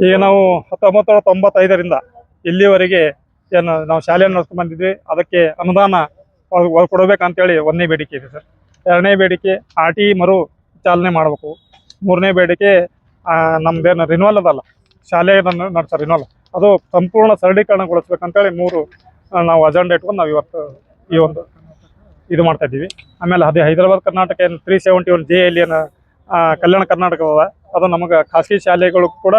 ಈಗ ನಾವು 1995ರಿಂದ ಇಲ್ಲಿವರೆಗೆ ಏನು ನಾವು ಶಾಲೆಯನ್ನು ನಡೆಸ್ಕೊಂಡು ಬಂದಿದ್ವಿ. ಅದಕ್ಕೆ ಅನುದಾನ ಕೊಡಬೇಕಂತೇಳಿ ಒಂದನೇ ಬೇಡಿಕೆ ಇದೆ ಸರ್. ಎರಡನೇ ಬೇಡಿಕೆ ಆರ್.ಟಿ ಮರು ಚಾಲನೆ ಮಾಡಬೇಕು. ಮೂರನೇ ಬೇಡಿಕೆ ನಮ್ದೇನು ರಿನ್ಯೂವಲ್ ಅದಲ್ಲ, ಶಾಲೆಯನ್ನು ನಡೆಸೋ ರಿನ್ಯೂವಲ್ ಅದು ಸಂಪೂರ್ಣ ಸರಳೀಕರಣಗೊಳಿಸ್ಬೇಕಂತೇಳಿ ಮೂರು ನಾವು ಅಜೆಂಡಾ ಇಟ್ಕೊಂಡು ನಾವು ಇವತ್ತು ಈ ಒಂದು ಇದು ಮಾಡ್ತಾ ಇದ್ದೀವಿ. ಆಮೇಲೆ ಅದೇ ಹೈದರಾಬಾದ್ ಕರ್ನಾಟಕ ಏನು 371 JL ಏನು ಕಲ್ಯಾಣ ಕರ್ನಾಟಕದ ಅದು ನಮಗೆ ಖಾಸಗಿ ಶಾಲೆಗಳು ಕೂಡ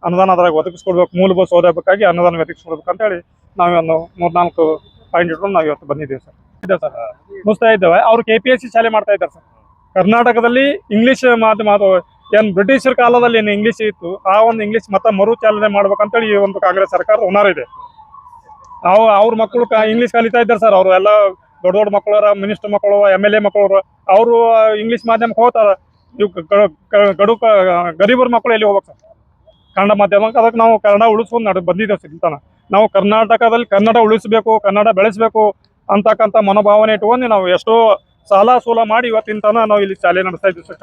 ಅನುದಾನ ಅದ್ರಾಗ ಒದಗಿಸ್ಕೊಡ್ಬೇಕು. ಮೂಲಭೂತ ಸೌಲಭ್ಯಕ್ಕಾಗಿ ಅನುದಾನ ಒದಗಿಸ್ಕೊಡ್ಬೇಕು ಅಂತೇಳಿ ನಾವೊಂದು 3-4 ಪಾಯಿಂಟ್ ಇಟ್ಕೊಂಡು ನಾವು ಇವತ್ತು ಬಂದಿದ್ದೀವಿ ಸರ್. ಇದೆ ಸರ್, ಮುಗಿಸ್ತಾ ಇದ್ದೇವೆ. ಅವರು KPSC ಶಾಲೆ ಮಾಡ್ತಾ ಇದ್ದಾರೆ ಸರ್. ಕರ್ನಾಟಕದಲ್ಲಿ ಇಂಗ್ಲೀಷ್ ಮಾಧ್ಯಮ ಅದು ಏನು ಬ್ರಿಟಿಷರ ಕಾಲದಲ್ಲಿ ಏನು ಇಂಗ್ಲೀಷ್ ಇತ್ತು, ಆ ಒಂದು ಇಂಗ್ಲೀಷ್ ಮತ್ತೆ ಮರು ಚಾಲನೆ ಮಾಡ್ಬೇಕಂತೇಳಿ ಈ ಒಂದು ಕಾಂಗ್ರೆಸ್ ಸರ್ಕಾರ ಹುನ್ನಾರ ಇದೆ. ಅವ್ರ ಮಕ್ಕಳು ಇಂಗ್ಲೀಷ್ ಕಲಿತಾ ಇದ್ದಾರೆ ಸರ್. ಅವರು ಎಲ್ಲ ದೊಡ್ಡ ದೊಡ್ಡ ಮಕ್ಕಳು, ಮಿನಿಸ್ಟರ್ ಮಕ್ಕಳು, MLA ಮಕ್ಕಳು, ಅವರು ಇಂಗ್ಲೀಷ್ ಮಾಧ್ಯಮಕ್ಕೆ ಹೋಗ್ತಾರೆ. ಇವು ಗರೀಬರ ಮಕ್ಕಳು ಎಲ್ಲಿ ಹೋಗ್ಬೇಕು ಸರ್? ಕನ್ನಡ ಮಾಧ್ಯಮಕ್ಕೆ. ಅದಕ್ಕೆ ನಾವು ಕನ್ನಡ ಉಳಿಸ್ಕೊಂಡು ಬಂದಿದ್ದೇವೆ ಸಿಗ್ತಾನೆ. ನಾವು ಕರ್ನಾಟಕದಲ್ಲಿ ಕನ್ನಡ ಉಳಿಸಬೇಕು, ಕನ್ನಡ ಬೆಳೆಸಬೇಕು ಅಂತಕ್ಕಂಥ ಮನೋಭಾವನೆ ಇಟ್ಕೊಂಡು ನಾವು ಎಷ್ಟೋ ಸಾಲ ಸೂಲ ಮಾಡಿ ಇವತ್ತಿನ ತನಕ ನಾವು ಇಲ್ಲಿ ಶಾಲೆ ನಡೆಸ್ತಾ ಇದ್ದೀವಿ ಸರ್.